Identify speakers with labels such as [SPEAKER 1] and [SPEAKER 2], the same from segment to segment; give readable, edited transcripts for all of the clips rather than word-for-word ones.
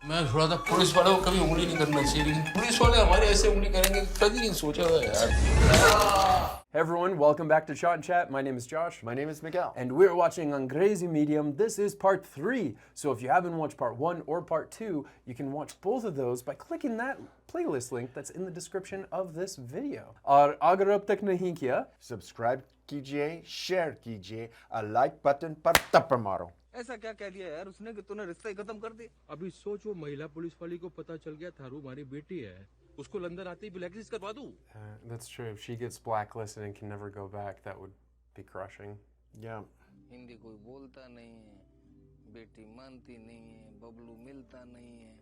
[SPEAKER 1] मैं थोड़ा सा पुलिस वालों को कभी उंगली नहीं करना चाहिए लेकिन पुलिस वाले हमारे ऐसे उंगली करेंगे कभी नहीं सोचा था यार.
[SPEAKER 2] Hey everyone, welcome back to ChaatNChat. My name is Josh.
[SPEAKER 3] My name is Miguel.
[SPEAKER 2] And we're watching Angrezi medium. This is part 3. So if you haven't watched part 1 or part 2, you can watch both of those by clicking that playlist link that's in the description of this video. और अगर अब तक नहीं किया,
[SPEAKER 3] Subscribe कीजिए, share कीजिए, a like button पर थप्पड़ मारो.
[SPEAKER 4] ऐसा क्या कह दिया यार उसने कि तूने रिश्ता ही खत्म कर दिया.
[SPEAKER 1] अभी सोच वो महिला पुलिस वाली को पता चल गया थारू हमारी बेटी है उसको लंदन आते ही ब्लैकलिस्ट करवा दूं.
[SPEAKER 2] that's true. If she gets blacklisted and can never go back, that would be crushing.
[SPEAKER 3] Yeah.
[SPEAKER 4] Hindi कोई बोलता नहीं है, बेटी मानती नहीं है, बबलू मिलता नहीं है,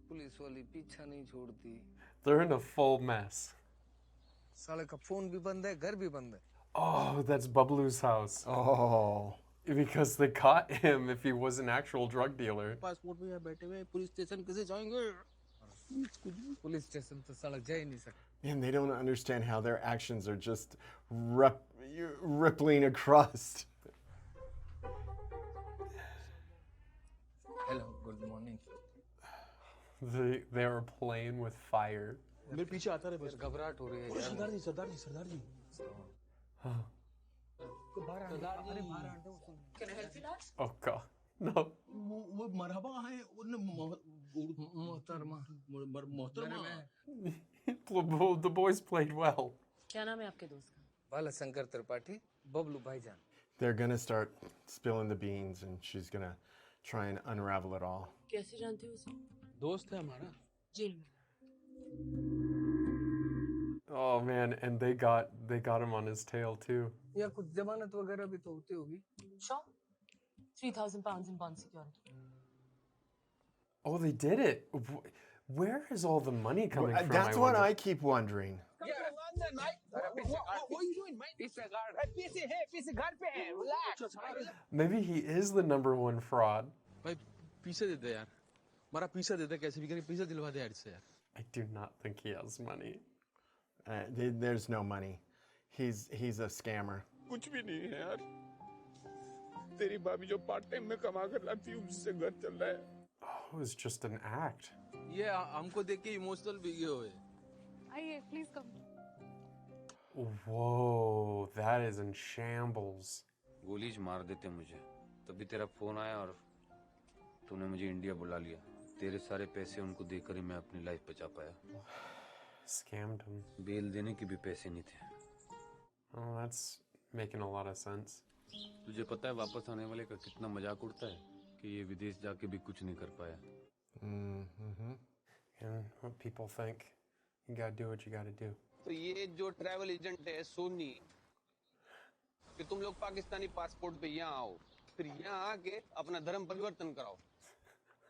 [SPEAKER 4] पुलिस वाली पीछा नहीं छोड़ती.
[SPEAKER 2] They're in a full mess.
[SPEAKER 4] साले का फोन भी बंद है, घर भी बंद है.
[SPEAKER 2] Oh, that's Bablu's house.
[SPEAKER 3] Oh.
[SPEAKER 2] Because they caught him if he was an actual drug dealer.
[SPEAKER 4] Passport पे यहाँ बैठे हुए पुलिस स्टेशन कैसे जाएंगे? पुलिस स्टेशन तो सड़क जा ही नहीं सकते.
[SPEAKER 3] And they don't understand how their actions are just rippling across.
[SPEAKER 4] Hello, good morning.
[SPEAKER 2] They were playing with fire.
[SPEAKER 1] मेरे पीछे आता रहे बस.
[SPEAKER 4] घबराहट हो रही है यार.
[SPEAKER 1] सरदार जी
[SPEAKER 2] Oh God, no.
[SPEAKER 1] वो मरहबा है मोहतरमा.
[SPEAKER 2] The boys played well.
[SPEAKER 5] क्या नाम है आपके दोस्त का?
[SPEAKER 4] बाला शंकर त्रिपाठी, बबलू भाईजान.
[SPEAKER 3] They're gonna start spilling the beans, and she's gonna try and unravel it all.
[SPEAKER 5] कैसे जानते हो उसे?
[SPEAKER 1] दोस्त है हमारा.
[SPEAKER 5] जेल में.
[SPEAKER 2] Oh man, and they got him on his tail too.
[SPEAKER 4] या कुछ जमानत वगैरह भी तो होती होगी.
[SPEAKER 5] Sure. 3,000 pounds in bond security.
[SPEAKER 2] Oh, they did it. Where is all the money coming from?
[SPEAKER 3] That's what I keep wondering.
[SPEAKER 2] Maybe he is the #1 fraud.
[SPEAKER 1] भाई पीछे दे दे यार. हमारा पीछे दे दे कैसे भी करके पीछे दिलवा दे यार इससे यार.
[SPEAKER 2] I do not think he has money.
[SPEAKER 3] There's no money. He's a scammer.
[SPEAKER 1] कुछ भी नहीं है यार. तेरी भाभी जो पार्ट टाइम में कमा कर लाती है उससे घर चल रहा है.
[SPEAKER 2] Oh, it was just an act.
[SPEAKER 1] ये हमको देख के इमोशनल भीगे हुए.
[SPEAKER 5] आइए, please come.
[SPEAKER 2] Whoa, that is in shambles.
[SPEAKER 6] गोलीज मार देते मुझे. तभी तेरा फोन आया और तूने मुझे इंडिया बुला लिया. तेरे सारे पैसे उनको देकर ही मैं अपनी लाइफ बचा पाया.
[SPEAKER 2] Scammed him.
[SPEAKER 6] बेल देने के भी पैसे नहीं थे.
[SPEAKER 2] Oh, that's making a lot of sense.
[SPEAKER 6] तुझे पता है वापस आने वाले का कितना मजाक उड़ता है कि ये विदेश जाके भी कुछ नहीं कर पाया.
[SPEAKER 3] Mm-hmm.
[SPEAKER 2] And what people think. You gotta do what you gotta do.
[SPEAKER 7] तो ये जो ट्रैवल एजेंट है सोनी कि तुम लोग पाकिस्तानी पासपोर्ट पे यहाँ आओ फिर यहाँ आके अपना धर्म परिवर्तन कराओ.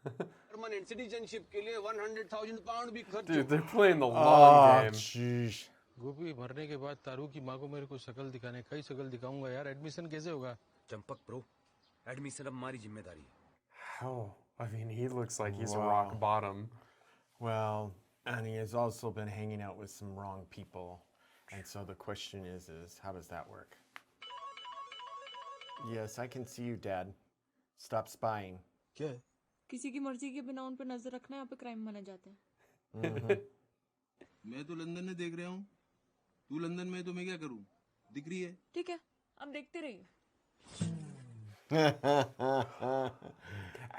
[SPEAKER 7] परमानेंट सिटीजनशिप के लिए 100,000 पाउंड भी खर्च.
[SPEAKER 2] Dude, they're playing the long game.
[SPEAKER 3] Jeez.
[SPEAKER 1] गोपी मरने के बाद तारू की माँ को मेरे को शक्ल दिखाने कई शक्ल दिखाऊंगा यार. एडमिशन कैसे होगा?
[SPEAKER 6] चंपक ब्रो, एडमिशन अब हमारी जिम्मेदारी है.
[SPEAKER 2] How? I mean, he looks like he's
[SPEAKER 3] Wow.
[SPEAKER 2] rock bottom.
[SPEAKER 3] Well, and he has also been hanging out with some wrong people. And so the question is how does that work? Yes, I can see you, Dad. Stop spying.
[SPEAKER 1] क्या है?
[SPEAKER 8] किसी की मर्जी के बिना उन पर नजर रखना यहाँ पे क्राइम माना जाता है.
[SPEAKER 1] मैं तो लंदन में देख रहा हूँ. तू लंदन में तो मैं क्या करूँ? दिख रही है.
[SPEAKER 8] ठीक है, अब देखते रहिए.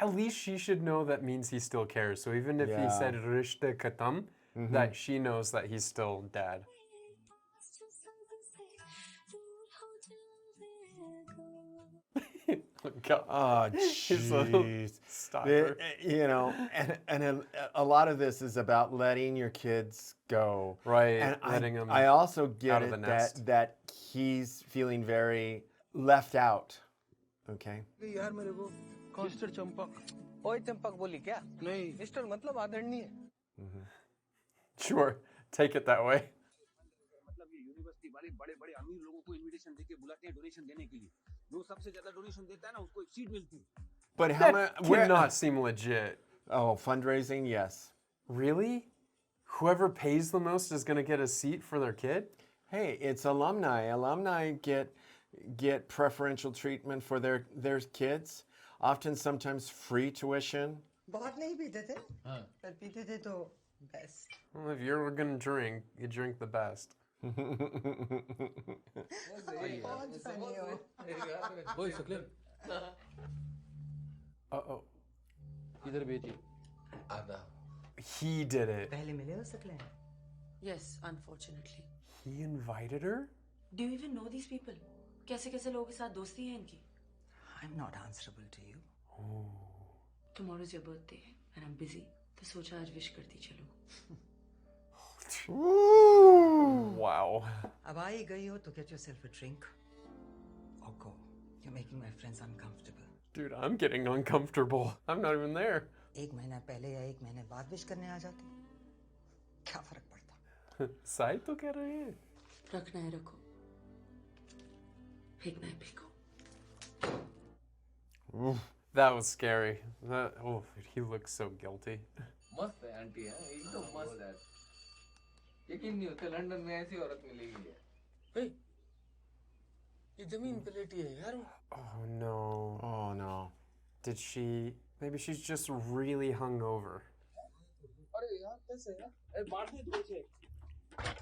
[SPEAKER 2] At least she should know that means he still cares. So even if he
[SPEAKER 3] Yeah.
[SPEAKER 2] said rishte khatam, that she knows that he's still dad. God.
[SPEAKER 3] Oh,
[SPEAKER 2] His little
[SPEAKER 3] jeez.
[SPEAKER 2] stalker.
[SPEAKER 3] You know, and a lot of this is about letting your kids go.
[SPEAKER 2] Right,
[SPEAKER 3] And
[SPEAKER 2] letting them
[SPEAKER 3] I also
[SPEAKER 2] out
[SPEAKER 3] get
[SPEAKER 2] of the
[SPEAKER 3] it
[SPEAKER 2] nest.
[SPEAKER 3] that he's feeling very left out. Okay?
[SPEAKER 4] यार मेरे को
[SPEAKER 1] mister Champak.
[SPEAKER 4] ओए चंपक बोली क्या?
[SPEAKER 1] नहीं.
[SPEAKER 4] Mister मतलब आदरणीय.
[SPEAKER 2] Sure, take it that way.
[SPEAKER 7] मतलब ये यूनिवर्सिटी वाले बड़े-बड़े अमीर लोगों को इनविटेशन देके बुलाते हैं डोनेशन देने के लिए. जो सबसे ज्यादा डोनेशन देता है ना उसको एक सीट मिलती है.
[SPEAKER 3] But how
[SPEAKER 2] That
[SPEAKER 3] much?
[SPEAKER 2] cannot seem legit.
[SPEAKER 3] Oh, fundraising, yes.
[SPEAKER 2] Really? Whoever pays the most is going to get a seat for their kid?
[SPEAKER 3] Hey, it's alumni. Alumni get preferential treatment for their kids. Often, sometimes free tuition.
[SPEAKER 9] बहुत नहीं पीते थे
[SPEAKER 1] हाँ
[SPEAKER 9] पर पीते थे तो best
[SPEAKER 2] Well, if you're gonna drink, you drink the best.
[SPEAKER 9] बहुत funny हो
[SPEAKER 1] ओए सकले
[SPEAKER 2] Uh-oh.
[SPEAKER 1] इधर भेजिए आधा
[SPEAKER 2] He did it.
[SPEAKER 9] पहले मिले हो सकले
[SPEAKER 5] Yes, unfortunately.
[SPEAKER 2] He invited her?
[SPEAKER 5] Do you even know these people? कैसे कैसे लोगों के साथ दोस्ती है इनकी?
[SPEAKER 9] I'm not answerable to you
[SPEAKER 5] Tomorrow's your birthday and I'm busy. तो सोचा आज wish करती चलो.
[SPEAKER 2] Wow.
[SPEAKER 9] अब आई गई हो तो get yourself a drink or go you're making my friends uncomfortable
[SPEAKER 2] Dude, I'm getting uncomfortable. I'm not even there.
[SPEAKER 9] एक महीना पहले या एक महीने बाद विश करने आ जाते क्या फर्क पड़ता
[SPEAKER 2] Sai to keh rahe hain?
[SPEAKER 5] रखना है रखो. फेंकना है फेंको.
[SPEAKER 2] That was scary. He looks so guilty.
[SPEAKER 4] मस्त है आंटी है एकदम मस्त है यकीन नहीं होता लंदन में ऐसी औरत मिलेगी है
[SPEAKER 1] ये जमीन पे लेटी है यार
[SPEAKER 2] Oh no.
[SPEAKER 3] Oh no.
[SPEAKER 2] Did she? Maybe she's just really hungover.
[SPEAKER 1] अरे यार कैसे यार अरे मार दे जोर से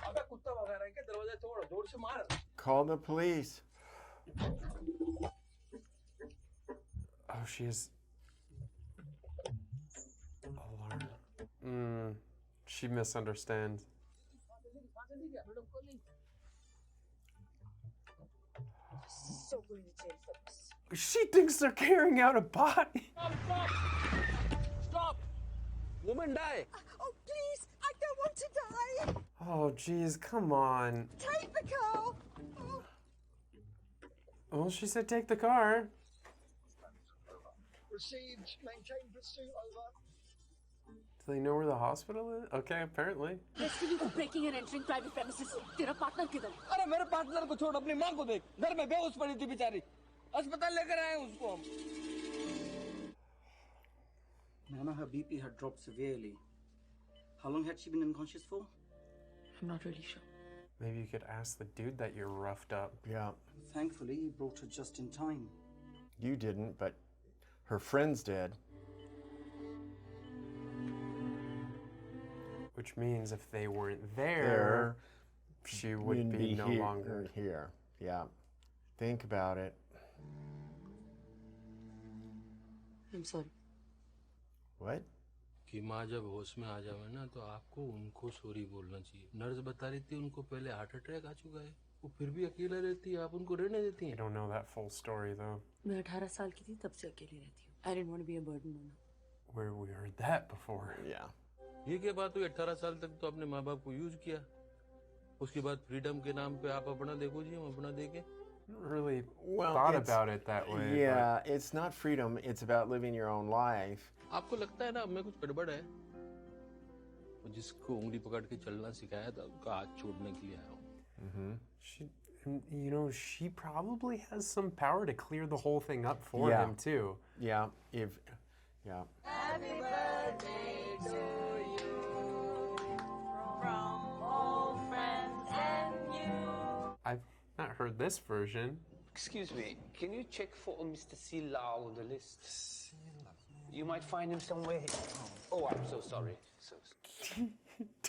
[SPEAKER 1] अबे कुत्ता भगा रहा है क्या दरवाजा तोड़ जोर से मार
[SPEAKER 3] Call the police.
[SPEAKER 2] Oh, she is alarmed. She misunderstands. She thinks they're carrying out a body.
[SPEAKER 1] Stop! Woman die!
[SPEAKER 9] Oh please I don't want to die
[SPEAKER 2] Oh, geez, come on.
[SPEAKER 9] take the car
[SPEAKER 2] Well, she said take the car.
[SPEAKER 10] Received, maintain pursuit over.
[SPEAKER 2] Do they know where the hospital is? Okay, apparently.
[SPEAKER 5] Arresting you for breaking and entering private premises. तेरा partner किधर?
[SPEAKER 4] अरे मेरे partner को छोड़ अपनी माँ को देख घर में बेहोश पड़ी थी बेचारी अस्पताल लेकर आए उसको हम
[SPEAKER 10] Nana, her BP had dropped severely. How long had she been unconscious for?
[SPEAKER 5] I'm not really sure.
[SPEAKER 2] Maybe you could ask the dude that you're roughed up.
[SPEAKER 3] Yeah.
[SPEAKER 10] Thankfully, he brought her just in time.
[SPEAKER 3] You didn't, but her friends did.
[SPEAKER 2] Which means if they weren't there, she would
[SPEAKER 3] You'd
[SPEAKER 2] be no
[SPEAKER 3] here,
[SPEAKER 2] longer.
[SPEAKER 3] here. Yeah. Think about it.
[SPEAKER 5] I'm sorry.
[SPEAKER 3] What?
[SPEAKER 1] कि माँ जब होश में आ जावे ना तो आपको उनको सॉरी बोलना चाहिए नर्स बता रही थी उनको पहले हार्ट अटैक आ चुका है वो फिर भी अकेला रहती है आप उनको रहने देती
[SPEAKER 2] I
[SPEAKER 1] हैं
[SPEAKER 2] don't know that full story though.
[SPEAKER 5] मैं 18 साल की थी तब से अकेली रहती हूँ. I didn't want to be a burden on her.
[SPEAKER 2] Where we heard that before.
[SPEAKER 3] Yeah.
[SPEAKER 1] ये क्या बात हुई 18 साल तक तो अपने माँ बाप को यूज किया उसके बाद फ्रीडम के नाम पे आप अपना देखो जी हम अपना देखें
[SPEAKER 2] Never really
[SPEAKER 3] Well,
[SPEAKER 2] thought
[SPEAKER 3] it's-
[SPEAKER 2] about it that way.
[SPEAKER 3] Yeah, it's not freedom. It's about living your own life.
[SPEAKER 1] आपको लगता है ना अब मैं कुछ गड़बड़ है वो जिसको उंगली पकड़ के चलना सिखाया था उसका हाथ छोड़ने के लिए आया हूँ
[SPEAKER 2] She, you know, she probably has some power to clear the whole thing up for
[SPEAKER 3] Yeah.
[SPEAKER 2] him too.
[SPEAKER 3] Yeah. Yeah.
[SPEAKER 2] I've not heard this version.
[SPEAKER 7] Excuse me, can you check for Mr. C. Lau on the list? You might find him somewhere. Oh, I'm so sorry.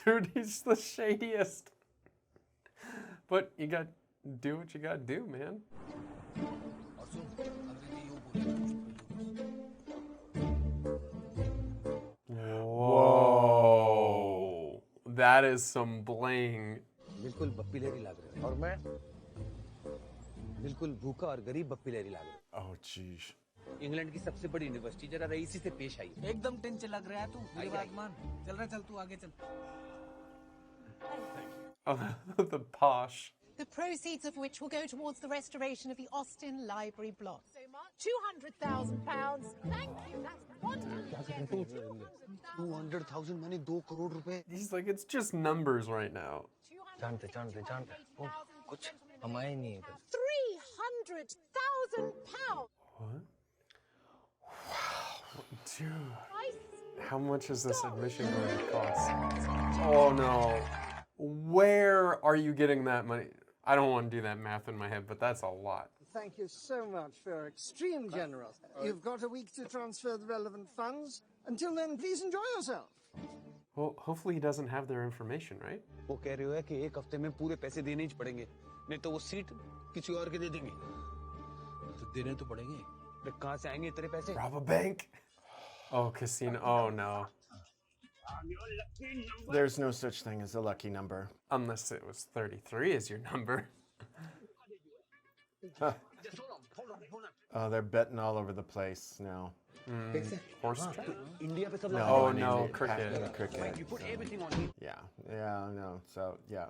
[SPEAKER 2] Dude, he's the shadiest. But you got do what you gotta do, man.
[SPEAKER 1] और सुन अंग्रेजी यूँ बोले
[SPEAKER 2] Whoa. That is some bling.
[SPEAKER 4] बिल्कुल बप्पी लहरी लग रहे हो और मैं बिल्कुल भूखा और गरीब बप्पी लहरी लग रहा
[SPEAKER 3] Oh, jeez.
[SPEAKER 4] हूँ इंग्लैंड की सबसे बड़ी यूनिवर्सिटी जरा रईसी से पेश आई
[SPEAKER 10] एकदम टेंशन लग रहा है तू मेरी बात मान चल रहा चल तू आगे चल
[SPEAKER 2] Oh, the posh.
[SPEAKER 11] The proceeds of which will go towards the restoration of the Austin Library block. So much, £200,000. Thank you. That's wonderful.
[SPEAKER 4] 200,000 मैंने 2 करोड़ रुपए
[SPEAKER 2] He's like, it's just numbers right now.
[SPEAKER 4] जानते कुछ कमाए नहीं है
[SPEAKER 11] £300,000.
[SPEAKER 2] What? Wow. Dude. How much is this admission going to cost? Oh no. Where are you getting that money? I don't want to do that math in my head, but that's a lot.
[SPEAKER 10] Thank you so much for extreme generosity. You've got a week to transfer the relevant funds. Until then, please enjoy yourself.
[SPEAKER 2] Well, hopefully he doesn't have their information, right?
[SPEAKER 7] वो कह रहे हो कि एक हफ्ते में पूरे पैसे देने ही पड़ेंगे, नहीं तो वो सीट किसी और के दे देंगे।
[SPEAKER 1] तो देने तो पड़ेंगे।
[SPEAKER 7] तो कहाँ से आएंगे तेरे पैसे?
[SPEAKER 2] Rob a bank. Oh, casino. Oh no.
[SPEAKER 3] There's no such thing as a lucky number.
[SPEAKER 2] Unless it was 33 is your number.
[SPEAKER 3] Oh, they're betting all over the place now.
[SPEAKER 2] Horse track?
[SPEAKER 3] No,
[SPEAKER 2] Oh
[SPEAKER 3] on
[SPEAKER 2] no,
[SPEAKER 3] India-
[SPEAKER 2] cricket.
[SPEAKER 3] cricket.
[SPEAKER 7] You put
[SPEAKER 3] so-
[SPEAKER 7] everything on him.
[SPEAKER 3] Yeah, no. So yeah.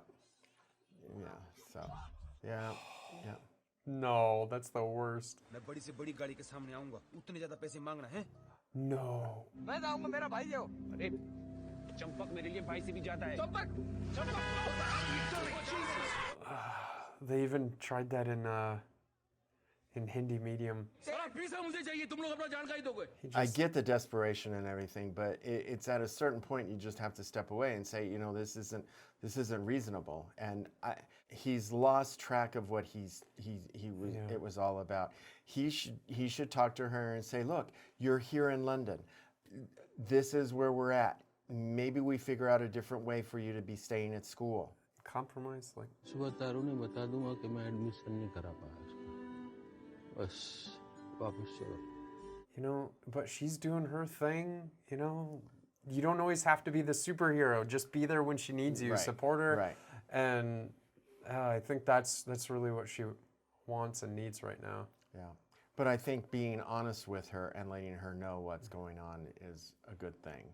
[SPEAKER 2] No, that's the worst.
[SPEAKER 6] मैं बड़ी से बड़ी गाड़ी के सामने आऊंगा, उतने ज्यादा पैसे मांगना है?
[SPEAKER 2] No.
[SPEAKER 6] मैं जाऊंगा, मेरा भाई है वो।
[SPEAKER 7] अरे चंपक मेरे लिए भाई से भी ज्यादा है।
[SPEAKER 2] They even tried that in Hindi medium.
[SPEAKER 3] I get the desperation and everything, but it's at a certain point you just have to step away and say, you know, this isn't reasonable. And he's lost track of what it was all about. He should talk to her and say, look, you're here in London. This is where we're at. Maybe we figure out a different way for you to be staying at school.
[SPEAKER 2] Compromise, like.
[SPEAKER 1] सुबह तारू ने बता दूंगा कि मैं admission नहीं करा पाया उसका। बस वापस चलो।
[SPEAKER 2] You know, but she's doing her thing, you know. You don't always have to be the superhero. Just be there when she needs you.
[SPEAKER 3] Right,
[SPEAKER 2] Support her.
[SPEAKER 3] right.
[SPEAKER 2] And I think that's really what she wants and needs right now.
[SPEAKER 3] Yeah. But I think being honest with her and letting her know what's going on is a good thing.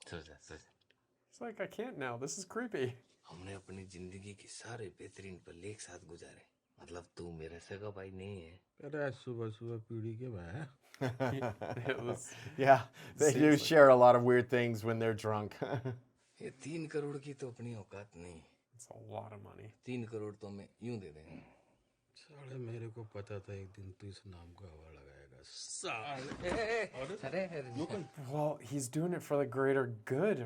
[SPEAKER 2] It's like, I can't now. This is creepy.
[SPEAKER 4] हमने अपनी जिंदगी के सारे बेहतरीन पल एक साथ गुजारे। मतलब तू मेरा सगा भाई नहीं है।
[SPEAKER 1] अरे सुबह सुबह पीढ़ी के भाई।
[SPEAKER 3] Yeah, they do share a lot of weird things when they're drunk.
[SPEAKER 4] ये 3 करोड़ की तो अपनी औकात नहीं।
[SPEAKER 2] It's a lot of money.
[SPEAKER 4] 3 crore तो हमें यूं दे देंगे।
[SPEAKER 1] साले मेरे को पता था एक दिन तू इस नाम का हवा लगाएगा।
[SPEAKER 2] Well, he's doing it for the greater good.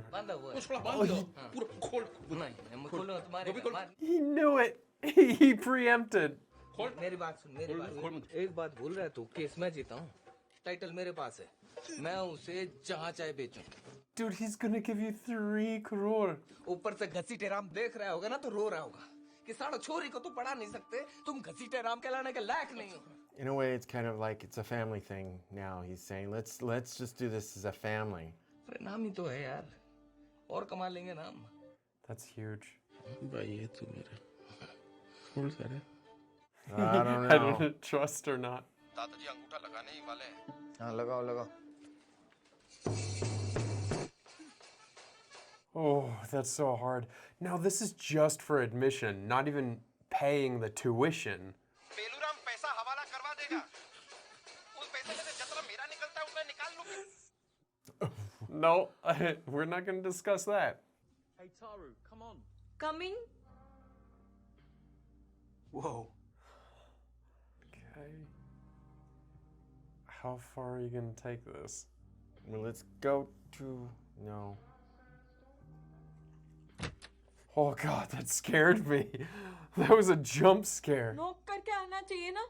[SPEAKER 2] He knew it. He preempted.
[SPEAKER 4] मेरी बात सुन, मेरी बात सुन। एक बात भूल रहा है तू, केस मैं जीता हूँ। टाइटल मेरे पास है। मैं उसे जहाँ चाहे बेचूं।
[SPEAKER 2] Dude, he's gonna give you 3 crore.
[SPEAKER 4] ऊपर से घसीटे राम देख रहा होगा ना तो रो रहा होगा कि साढ़े छोरी को तो पढ़ा नहीं सकते, तुम घसीटे राम कहलाने के लायक नहीं हो।
[SPEAKER 3] In a way, it's kind of like it's a family thing now. He's saying, let's just do this as a family.
[SPEAKER 4] अरे नाम ही तो है यार, और कमा लेंगे नाम।
[SPEAKER 2] That's huge.
[SPEAKER 1] भाई ये तू मेरा फुल करे।
[SPEAKER 3] I don't know.
[SPEAKER 2] I don't trust or not.
[SPEAKER 7] दादाजी अंगूठा लगाने ही वाले हैं।
[SPEAKER 4] हाँ लगाओ लगाओ।
[SPEAKER 2] Oh, that's so hard. Now, this is just for admission, not even paying the tuition.
[SPEAKER 7] बेलूराम पैसा हवाला करवा देगा। उस पैसे में से जितना मेरा निकलता है उतना निकाल लूँ।
[SPEAKER 2] No, we're not going to discuss that.
[SPEAKER 10] Hey, Taru, come on.
[SPEAKER 8] Coming?
[SPEAKER 10] Whoa.
[SPEAKER 2] Okay. How far are you going to take this?
[SPEAKER 3] Well, let's go to no.
[SPEAKER 2] Oh God, that scared me. That was a jump scare.
[SPEAKER 8] नोक करके आना चाहिए ना?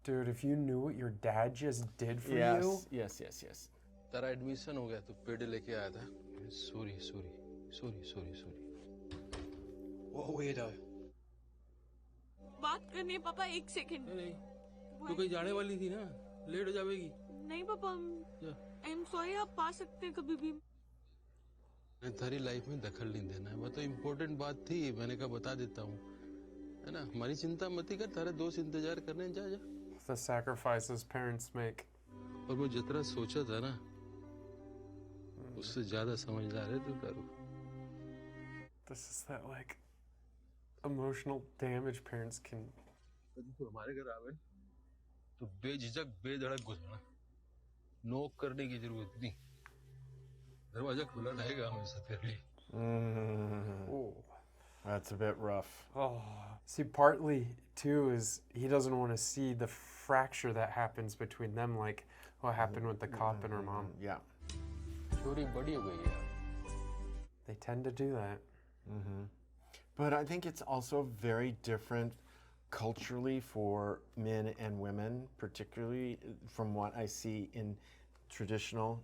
[SPEAKER 2] Dude, if you knew what your dad just did for
[SPEAKER 3] Yes,
[SPEAKER 2] you.
[SPEAKER 3] yes.
[SPEAKER 1] तेरा admission हो गया तो पेड़ लेके आया था। सॉरी।
[SPEAKER 10] What a weirdo.
[SPEAKER 8] बात करनी है पापा, 1 सेकंड।
[SPEAKER 1] नहीं, तू कहीं जाने वाली थी ना, लेट हो जाएगी।
[SPEAKER 8] नहीं पापा, आई एम सॉरी, आप पा सकते हैं कभी भी।
[SPEAKER 1] मैंने तेरी लाइफ में दखल नहीं देना है, वो तो इम्पोर्टेंट बात थी, मैंने कहा बता देता हूँ, है ना? हमारी चिंता मत कर, तारे दोस्त इंतजार करने जा।
[SPEAKER 2] The sacrifices parents make.
[SPEAKER 1] और वो जितना सोचा था ना, उससे ज्यादा समझदार है तू तारू।
[SPEAKER 2] This is that like emotional damage parents can.
[SPEAKER 1] तू हमारे घर आवे तो बेझिझक बेधड़क घुसना, नोक करने की जरूरत नहीं, दरवाजा खुला रहेगा हमेशा तेरे लिए।
[SPEAKER 2] Oh.
[SPEAKER 3] That's a bit rough.
[SPEAKER 2] Oh. See, partly too is he doesn't want to see the fracture that happens between them, like what happened with the cop and her mom.
[SPEAKER 3] Yeah.
[SPEAKER 1] छोरी बड़ी हो गई यार।
[SPEAKER 2] They tend to do that.
[SPEAKER 3] But I think it's also very different culturally for men and women, particularly from what I see in traditional,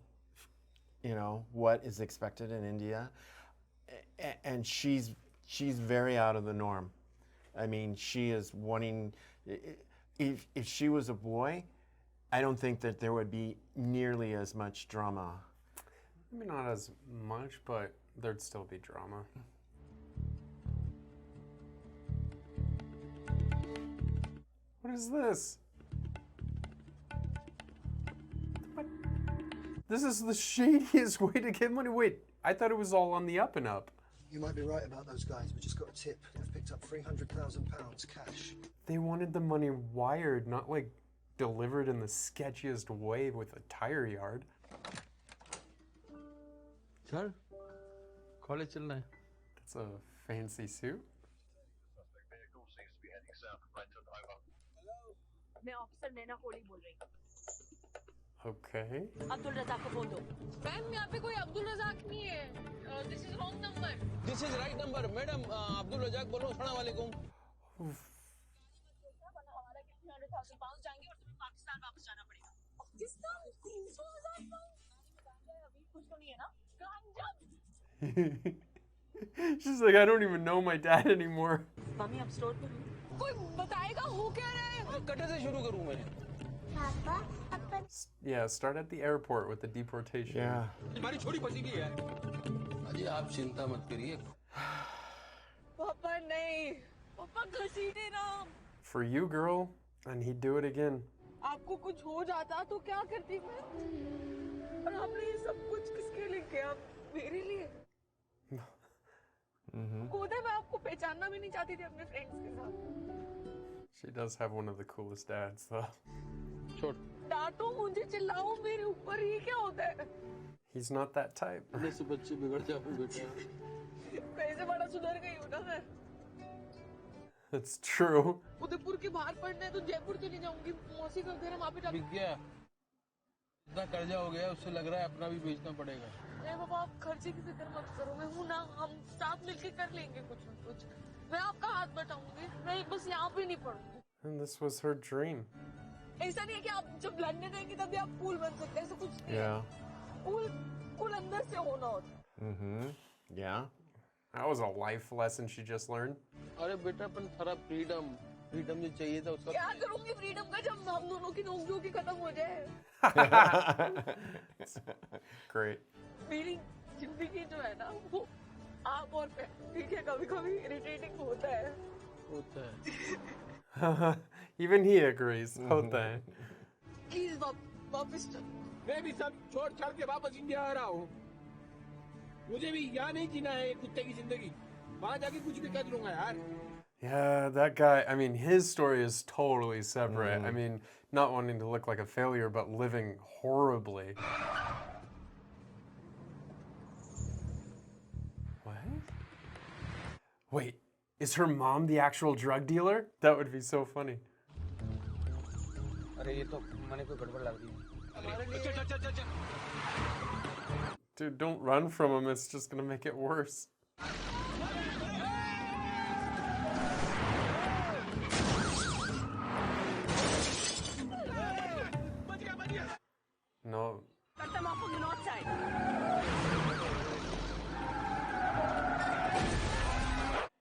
[SPEAKER 3] what is expected in India. And she's very out of the norm. I mean, she is wanting, if she was a boy, I don't think that there would be nearly as much drama.
[SPEAKER 2] Maybe not as much, but there'd still be drama. What is this? What? This is the shadiest way to get money. Wait, I thought it was all on the up and up.
[SPEAKER 12] You might be right about those guys. We just got a tip. They've picked up £300,000 cash.
[SPEAKER 2] They wanted the money wired, not like delivered in the sketchiest way with a tire yard.
[SPEAKER 1] Sir, college चलना है.
[SPEAKER 2] That's a fancy suit.
[SPEAKER 13] मैं officer नैना कोहली बोल रही हूँ.
[SPEAKER 2] Okay.
[SPEAKER 13] Abdul Razzaq को phone दो.
[SPEAKER 8] Ma'am यहाँ पे कोई अब्दुल रज़ाक नहीं है. This is wrong number.
[SPEAKER 7] This is right number, madam. Abdul Razzaq बोलो. अस्सलाम वालेकुम.
[SPEAKER 13] हमारा कितने £100,000 जाएंगे और तुम्हें पाकिस्तान वापस जाना पड़ेगा. पाकिस्तान 300,000 पाउंड. अभी कुछ तो नहीं है ना?
[SPEAKER 2] She's like, I don't even know my dad anymore.
[SPEAKER 13] Mummy अब स्टोर पे
[SPEAKER 8] कोई बताएगा हो क्या रहा है?
[SPEAKER 7] कटे से शुरू करूँ मैं.
[SPEAKER 2] Yeah, start at the airport with the deportation.
[SPEAKER 3] Yeah.
[SPEAKER 7] हमारी छोरी फंसी गई है.
[SPEAKER 1] अजी आप चिंता मत करिए.
[SPEAKER 8] पापा नहीं. पापा घसीटे ना.
[SPEAKER 2] For you, girl, and he'd do it again.
[SPEAKER 8] आपको कुछ हो जाता तो क्या करती मैं? और आपने ये सब कुछ किसके लिए किया? मेरे लिए. खुद है मैं आपको पहचानना भी नहीं चाहती थी अपने फ्रेंड्स के साथ.
[SPEAKER 2] She does have one of the coolest dads, though.
[SPEAKER 1] छोड़.
[SPEAKER 8] डांटो मुझे चिल्लाओ मेरे ऊपर ये क्या होता है?
[SPEAKER 2] He's not that type.
[SPEAKER 1] अपने से बच्चे बिगड़ जाओ बेटा.
[SPEAKER 8] कैसे बड़ा सुधर गई हूँ ना मैं.
[SPEAKER 2] It's true.
[SPEAKER 8] उदयपुर के बाहर पढ़ना है तो जयपुर चली जाऊंगी. मौसी का घर है वहाँ पे जाके.
[SPEAKER 1] बिक गया. इतना कर्जा हो गया उससे लग रहा है अपना भी बेचना पड़ेगा.
[SPEAKER 8] नहीं बाबा आप खर्चे की फिक्र मत करो. मैं हूँ ना. हम साथ मिलके कर लेंगे कुछ न कुछ. मैं आपका हाथ बटाऊंगी. मैं बस यहाँ पे नहीं पढ़ूंगी.
[SPEAKER 2] And this was her dream.
[SPEAKER 8] ऐसा नहीं है कि आप जब लड़ने जाएंगे तभी आप कूल बन सकते हैं. ऐसा कुछ नहीं.
[SPEAKER 3] Yeah.
[SPEAKER 8] कूल अंदर से होना होता.
[SPEAKER 3] Yeah.
[SPEAKER 2] That was a life lesson she just learned.
[SPEAKER 1] अरे बेटा अपन सारा फ्रीडम जो चाहिए था उसका.
[SPEAKER 8] क्या करूंगी फ्रीडम का जब हम दोनों की नोक-झोंक खत्म हो जाए.
[SPEAKER 2] Great.
[SPEAKER 8] मेरी जिंदगी जो है ना वो आप और मैं. ठीक है कभी-कभी इरिटेटिंग होता है.
[SPEAKER 1] होता है.
[SPEAKER 2] Even he agrees. होता है.
[SPEAKER 8] प्लीज वापस चल.
[SPEAKER 7] मैं भी सब छोड़ छाड़ के वापस इंडिया आ रहा हूँ. मुझे भी यहाँ नहीं जीना है कुत्ते की जिंदगी. वहाँ जाके कुछ भी कर लूँगा यार.
[SPEAKER 2] Yeah, that guy, I mean, his story is totally separate. I mean, not wanting to look like a failure, but living horribly. What? Wait, is her mom the actual drug dealer? That would be so funny.
[SPEAKER 7] अरे ये तो मने को गड़बड़ लग रही है.
[SPEAKER 2] Dude, don't run from him. It's just gonna make it worse. No.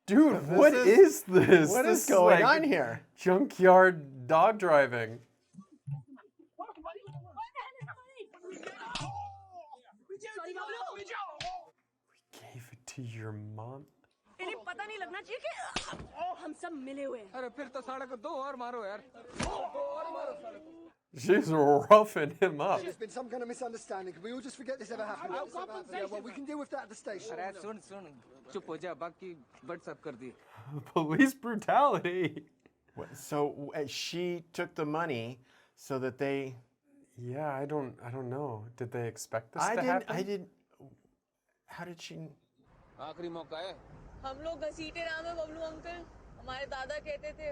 [SPEAKER 2] Dude, what is this?
[SPEAKER 3] What
[SPEAKER 2] This
[SPEAKER 3] is going
[SPEAKER 2] like
[SPEAKER 3] on here?
[SPEAKER 2] Junkyard dog driving. We gave it to your mom?
[SPEAKER 13] इन्हें पता नहीं लगना चाहिए कि हम सब मिले हुए हैं.
[SPEAKER 7] अरे फिर तो साले को दो और मारो यार. दो और मारो साले को.
[SPEAKER 2] She's roughing him up.
[SPEAKER 12] There's been some kind of misunderstanding. Can we all just forget this ever happened? Yeah, well, we can deal with that at the station.
[SPEAKER 7] अरे सुन चुप हो जा. बाकी WhatsApp कर दी.
[SPEAKER 2] Police brutality.
[SPEAKER 3] So she took the money so that they.
[SPEAKER 2] Yeah, I don't know. Did they expect this to happen?
[SPEAKER 3] I didn't. How did she?
[SPEAKER 7] आखिरी मौका है.
[SPEAKER 8] हम लोग घसीटे नाम है बबलू अंकल. हमारे दादा कहते थे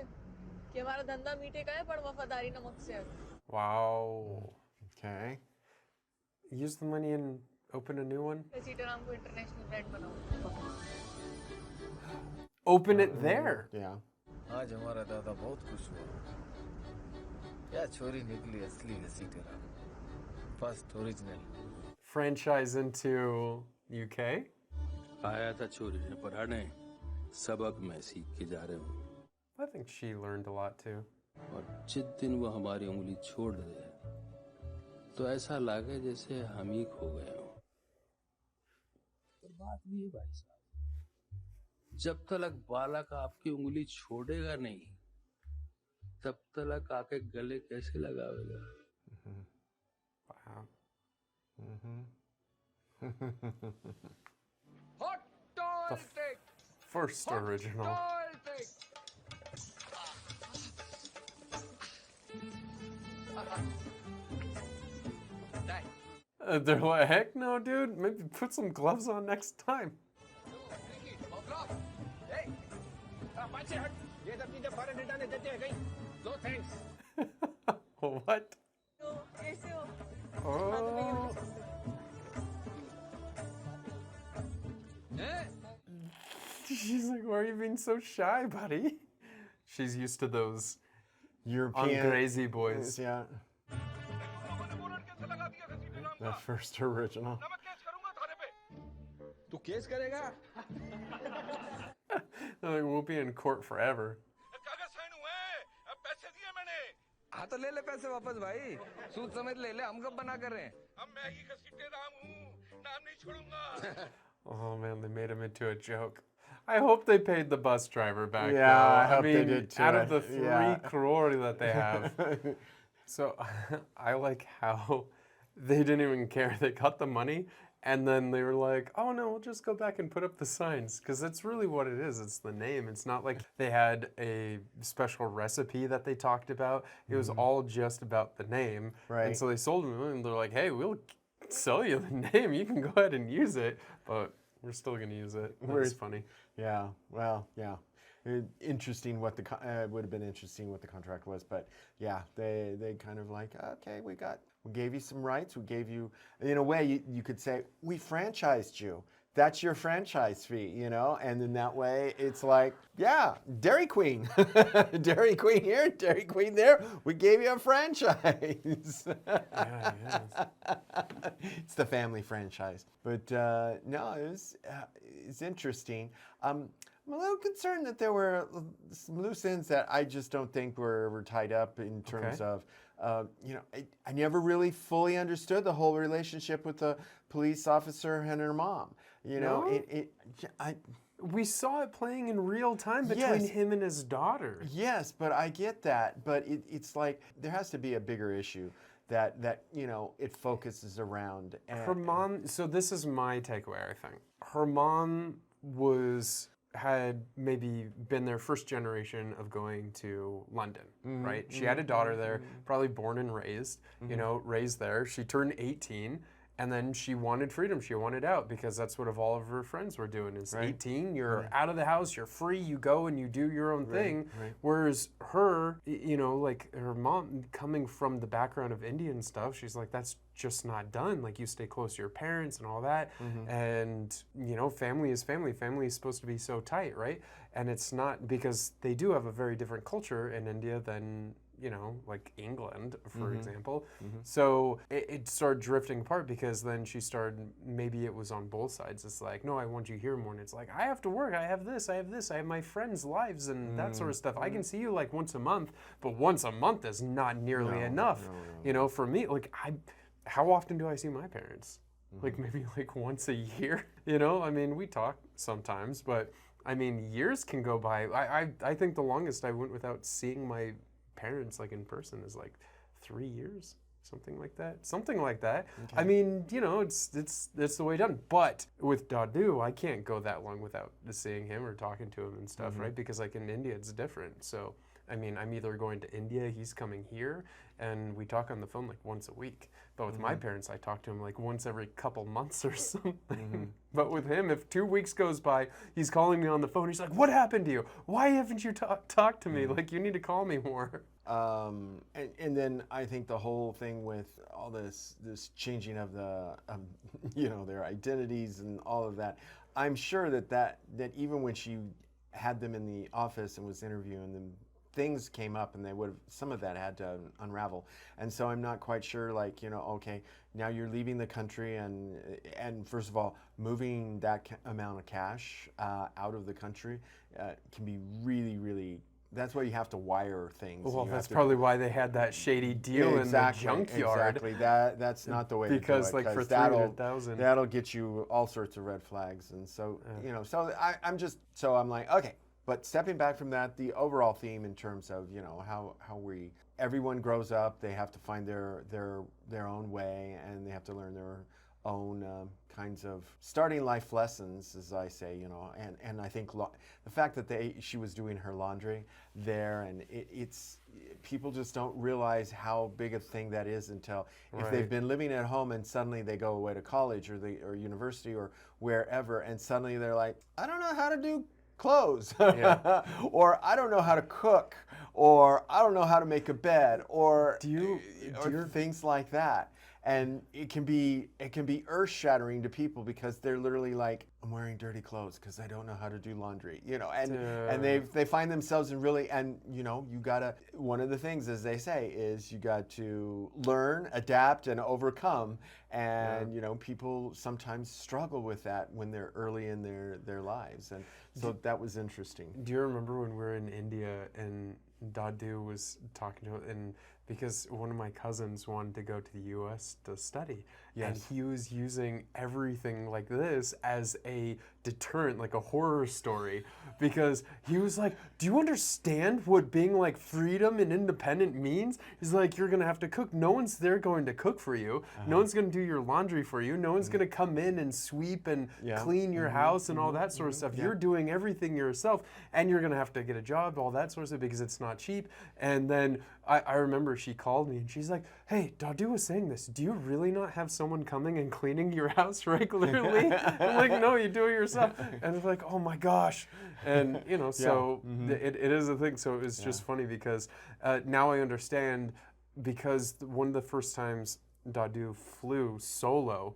[SPEAKER 8] कि हमारा धंधा मीठे का है पर वफादारी नमक से है.
[SPEAKER 2] Wow.
[SPEAKER 3] Okay.
[SPEAKER 2] Use the money and open a new one?
[SPEAKER 8] घसीटे नाम को इंटरनेशनल ब्रांड बनाओ.
[SPEAKER 2] Open it there.
[SPEAKER 3] Yeah.
[SPEAKER 4] आज हमारा दादा बहुत खुश हुआ क्या छोरी निकली असली हसी तेरा first original
[SPEAKER 2] Franchise into UK?
[SPEAKER 1] आया था छोरी ने पढ़ाने सबक मैं सीख के जा रहे हूँ
[SPEAKER 2] I think she learned a lot too.
[SPEAKER 1] और जिस दिन वो हमारी उंगली छोड़ दे तो ऐसा लगे जैसे हम ही खो गए हों पर बात भी है भाई साहब जब तक बालक आपकी उंगली छोड़ेगा नहीं तब तक आके गले कैसे लगावेगा
[SPEAKER 2] Wow.
[SPEAKER 4] Hot
[SPEAKER 2] The first original. They're like, heck no, dude. Maybe put some gloves on next time. What? Oh. She's like, why are you being so shy, buddy? She's used to those
[SPEAKER 3] European
[SPEAKER 2] Angrezi boys.
[SPEAKER 3] Yeah. The first original.
[SPEAKER 4] तू case करेगा
[SPEAKER 2] Like, we'll be in court forever.
[SPEAKER 4] हाँ तो ले ले पैसे वापस भाई सूद समेत ले ले हम कब बना कर रहे हैं
[SPEAKER 2] Oh man, they made him into a joke. I hope they paid the bus driver back.
[SPEAKER 3] Yeah,
[SPEAKER 2] though.
[SPEAKER 3] I hope they
[SPEAKER 2] mean,
[SPEAKER 3] did too.
[SPEAKER 2] out of the 3
[SPEAKER 3] Yeah.
[SPEAKER 2] crore that they have. So I like how they didn't even care. They got the money and then they were like, oh no, we'll just go back and put up the signs. Because that's really what it is. It's the name. It's not like they had a special recipe that they talked about. It was all just about the name.
[SPEAKER 3] Right.
[SPEAKER 2] And so they sold them and they're like, hey, we'll sell you the name. You can go ahead and use it. But we're still going to use it. That's funny.
[SPEAKER 3] Yeah, well, yeah. Interesting what the would have been interesting what the contract was, but yeah, they kind of like, okay, we gave you some rights, we gave you, in a way you could say we franchised you. That's your franchise fee, you know, and in that way it's like, yeah, Dairy Queen, Dairy Queen here, Dairy Queen there. We gave you a franchise. It's the family franchise, but no, it's interesting. I'm a little concerned that there were some loose ends that I just don't think were tied up in terms of, you know, I never really fully understood the whole relationship with the police officer and her mom. You know,
[SPEAKER 2] we saw it playing in real time between him and his daughter.
[SPEAKER 3] Yes, but I get that. But it's like there has to be a bigger issue that you know, it focuses around.
[SPEAKER 2] Her mom, so this is my takeaway, I think. Her mom had maybe been their first generation of going to London, right? She had a daughter there, probably born and raised, you know, raised there. She turned 18 and then she wanted freedom. She wanted out because that's what all of her friends were doing. It's 18, you're out of the house, you're free, you go and you do your own thing. Whereas her, you know, like her mom coming from the background of Indian stuff, she's like, that's just not done. Like you stay close to your parents and all that. And, you know, family is family. Family is supposed to be so tight, right? And it's not, because they do have a very different culture in India than, you know, like England, for example. So it started drifting apart because then she started, maybe it was on both sides. It's like, no, I want you here more. And it's like, I have to work. I have this. I have this. I have my friends' lives and that sort of stuff. I can see you like once a month, but once a month is not nearly enough. You know, for me, like how often do I see my parents? Like maybe like once a year, you know? I mean, we talk sometimes, but I mean, years can go by. I think the longest I went without seeing my parents like in person is like 3 years, something like that. I mean, you know, it's the way done. But with Dadu, I can't go that long without seeing him or talking to him and stuff, right? Because like in India, it's different. So I mean, I'm either going to India, he's coming here, and we talk on the phone like once a week. But with my parents, I talk to him like once every couple months or something. But with him, if 2 weeks goes by, he's calling me on the phone. He's like, what happened to you? Why haven't you talked to me? Like, you need to call me more.
[SPEAKER 3] And then I think the whole thing with all this changing of the, you know, their identities and all of that, I'm sure that even when she had them in the office and was interviewing them, things came up and they would have, some of that had to unravel. And so I'm not quite sure, like, you know, okay, now you're leaving the country and first of all, moving that amount of cash out of the country can be really, really, that's why you have to wire things.
[SPEAKER 2] Well,
[SPEAKER 3] You
[SPEAKER 2] that's
[SPEAKER 3] have to-
[SPEAKER 2] probably why they had that shady deal in the junkyard.
[SPEAKER 3] Exactly. That's not the way
[SPEAKER 2] because
[SPEAKER 3] to do it.
[SPEAKER 2] like for
[SPEAKER 3] that'll
[SPEAKER 2] 300,000.
[SPEAKER 3] that'll get you all sorts of red flags. And so you know, so I'm like, okay. But stepping back from that, the overall theme in terms of, you know, how everyone grows up, they have to find their own way, and they have to learn their own kinds of starting life lessons, as I say, you know, and I think the fact that she was doing her laundry there, and it's people just don't realize how big a thing that is until if they've been living at home and suddenly they go away to college or university or wherever, and suddenly they're like, I don't know how to do clothes, or I don't know how to cook, or I don't know how to make a bed, or things like that. And it can be earth-shattering to people because they're literally like, I'm wearing dirty clothes because I don't know how to do laundry, you know, and they find themselves in really, and you know, you gotta, one of the things, as they say, is you got to learn, adapt, and overcome. And you know, people sometimes struggle with that when they're early in their lives, and so that was interesting.
[SPEAKER 2] Do you remember when we were in India and Dadu was talking to, and because one of my cousins wanted to go to the US to study, and he was using everything like this as a deterrent, like a horror story, because he was like, do you understand what being like freedom and independent means? He's like, you're gonna have to cook. No one's there going to cook for you. No one's gonna do your laundry for you. No one's gonna come in and sweep and clean your house and all that sort of stuff. You're doing everything yourself, and you're gonna have to get a job, all that sort of stuff, because it's not cheap. And then I remember she called me and she's like, hey, Dadu was saying this. Do you really not have someone coming and cleaning your house regularly? I'm like, no, you do it yourself. And it's like, oh my gosh. And, you know, so it is a thing. So it was just funny because now I understand, because one of the first times Dadu flew solo,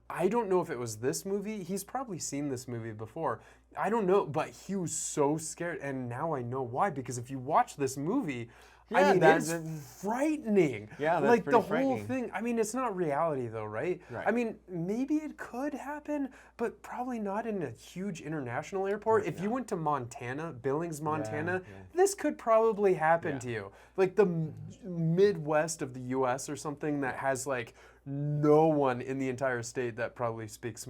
[SPEAKER 2] I don't know if it was this movie. He's probably seen this movie before. I don't know, but he was so scared. And now I know why, because if you watch this movie, I mean, it's frightening.
[SPEAKER 3] Yeah, that's
[SPEAKER 2] like
[SPEAKER 3] pretty
[SPEAKER 2] the whole
[SPEAKER 3] frightening.
[SPEAKER 2] thing. I mean, it's not reality though, right? I mean, maybe it could happen, but probably not in a huge international airport. If you went to Montana, Billings, Montana, this could probably happen to you. Like the Midwest of the U.S. or something that has like no one in the entire state that probably speaks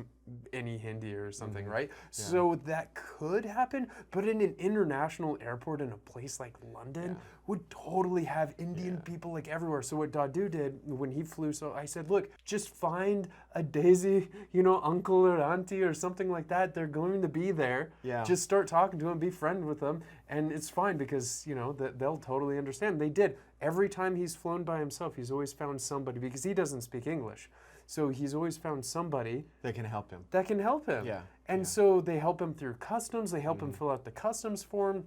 [SPEAKER 2] any Hindi or something, right? So that could happen, but in an international airport in a place like London would totally have Indian people like everywhere. So what Dadu did when he flew, so I said, look, just find a Daisy, you know, uncle or auntie or something like that. They're going to be there. Just start talking to them, be friends with them, and it's fine because, you know, they'll totally understand. They did. Every time he's flown by himself, he's always found somebody, because he doesn't speak English. So he's always found somebody
[SPEAKER 3] that can help him.
[SPEAKER 2] And so they help him through customs. They help him fill out the customs form.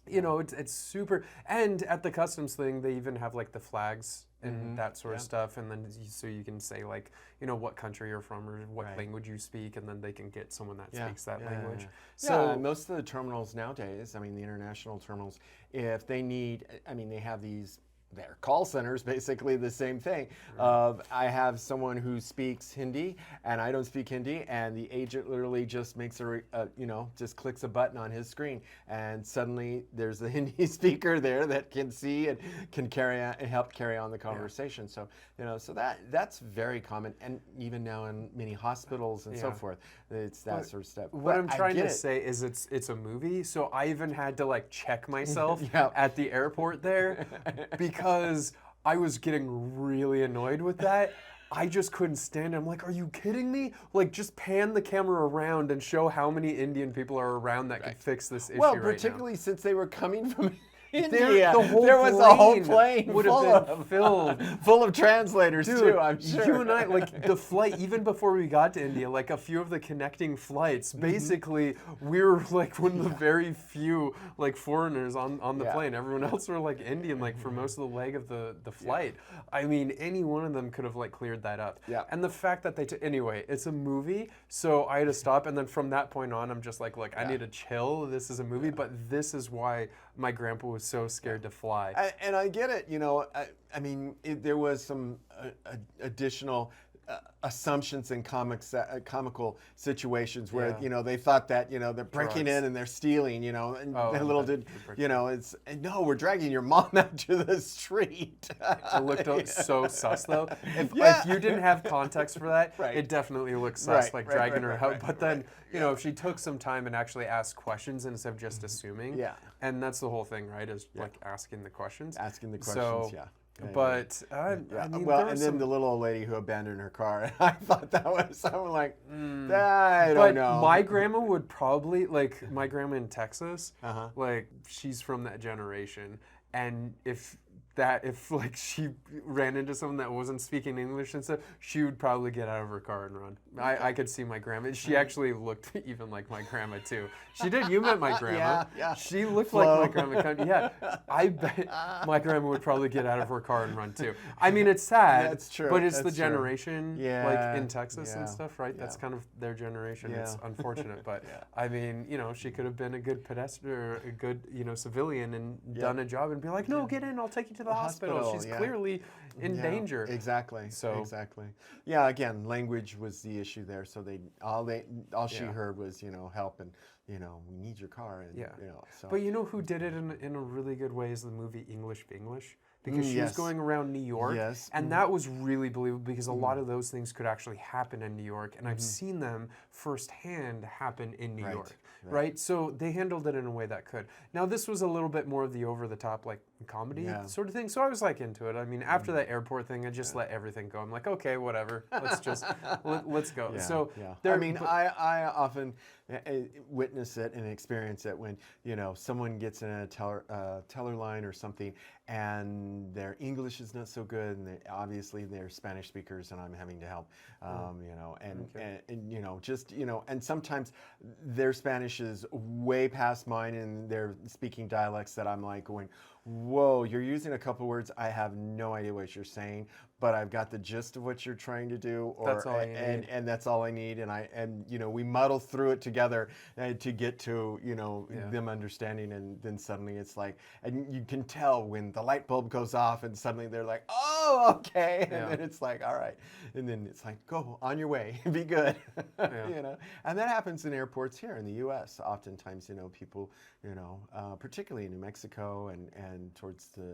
[SPEAKER 2] You know, it's super. And at the customs thing, they even have like the flags and that sort of stuff. And then so you can say like, you know, what country you're from or what language you speak, and then they can get someone that speaks that language.
[SPEAKER 3] So most of the terminals nowadays, I mean, the international terminals, if they need, I mean, they have these, they're call centers, basically the same thing. I have someone who speaks Hindi and I don't speak Hindi, and the agent literally just makes you know, just clicks a button on his screen, and suddenly there's the Hindi speaker there that can see and can help carry on the conversation. So, you know, so that's very common, and even now in many hospitals and so forth, it's that sort of stuff.
[SPEAKER 2] What I'm trying to say is it's a movie, so I even had to like check myself at the airport there because I was getting really annoyed with that. I just couldn't stand it. I'm like, are you kidding me? Like, just pan the camera around and show how many Indian people are around that could fix this issue
[SPEAKER 3] well,
[SPEAKER 2] right
[SPEAKER 3] particularly
[SPEAKER 2] now.
[SPEAKER 3] since they were coming from India.
[SPEAKER 2] The whole
[SPEAKER 3] there was a whole
[SPEAKER 2] plane
[SPEAKER 3] plane
[SPEAKER 2] would
[SPEAKER 3] full
[SPEAKER 2] have been
[SPEAKER 3] of,
[SPEAKER 2] filled.
[SPEAKER 3] full of translators
[SPEAKER 2] Dude,
[SPEAKER 3] too, I'm sure.
[SPEAKER 2] you and I, like the flight, even before we got to India, like a few of the connecting flights, basically we were like one of the very few like foreigners on the plane. Everyone else were like Indian, like for most of the leg of the flight. I mean, any one of them could have like cleared that up.
[SPEAKER 3] Yeah.
[SPEAKER 2] And the fact that they anyway, it's a movie, so I had to stop, and then from that point on, I'm just like, look, I need to chill. This is a movie, but this is why my grandpa was so scared to fly.
[SPEAKER 3] And I get it, you know. I mean, there was some additional assumptions in comical situations where you know they thought that you know they're breaking in and they're stealing, you know, and little did you know it's no, we're dragging your mom out to the street.
[SPEAKER 2] It looked so sus though. If you didn't have context for that, it definitely looked sus, dragging her out. But then you know if she took some time and actually asked questions instead of just assuming, and that's the whole thing, right? Is like asking the questions.
[SPEAKER 3] Asking the questions,
[SPEAKER 2] But I mean,
[SPEAKER 3] well, and then the little old lady who abandoned her car. I thought that was, I'm like, I don't know.
[SPEAKER 2] My grandma would probably, like, my grandma in Texas, like, she's from that generation. And if like she ran into someone that wasn't speaking English and stuff, she would probably get out of her car and run. I could see my grandma. She actually looked even like my grandma too. She did. You met my grandma. She looked like my grandma. Yeah. I bet my grandma would probably get out of her car and run too. I mean, it's sad.
[SPEAKER 3] That's true.
[SPEAKER 2] But it's
[SPEAKER 3] That's
[SPEAKER 2] the generation,
[SPEAKER 3] true.
[SPEAKER 2] like in Texas and stuff, right? That's kind of their generation. It's unfortunate, but I mean, you know, she could have been a good pedestrian, a good, you know, civilian and done a job and be like, no, get in. I'll take you to the hospital. She's clearly in danger.
[SPEAKER 3] Exactly.
[SPEAKER 2] So
[SPEAKER 3] exactly. Yeah. Again, language was the issue there. So all she heard was, you know, help and, you know, we need your car. And, you know, so.
[SPEAKER 2] But you know who did it in a really good way is the movie English Binglish. Because she was going around New York, and that was really believable because a lot of those things could actually happen in New York, and I've seen them firsthand happen in New York, right? So they handled it in a way that could. Now this was a little bit more of the over-the-top, like comedy sort of thing, so I was like into it. I mean, after that airport thing, I just let everything go. I'm like, okay, whatever, let's just let's go. So
[SPEAKER 3] I mean, I often witness it and experience it when you know someone gets in a teller line or something, and their English is not so good, and obviously they're Spanish speakers, and I'm having to help, you know, and you know, just you know, and sometimes their Spanish is way past mine, and they're speaking dialects that I'm like going, whoa, you're using a couple words, I have no idea what you're saying, but I've got the gist of what you're trying to do, or
[SPEAKER 2] that's all I need.
[SPEAKER 3] And that's all I need, and you know, we muddle through it together to get to you know them understanding, and then suddenly it's like, and you can tell when the light bulb goes off, and suddenly they're like, oh, okay, and then it's like, all right, and then it's like, go on your way, be good, you know, and that happens in airports here in the U.S. Oftentimes, you know, people, you know, particularly in New Mexico and towards the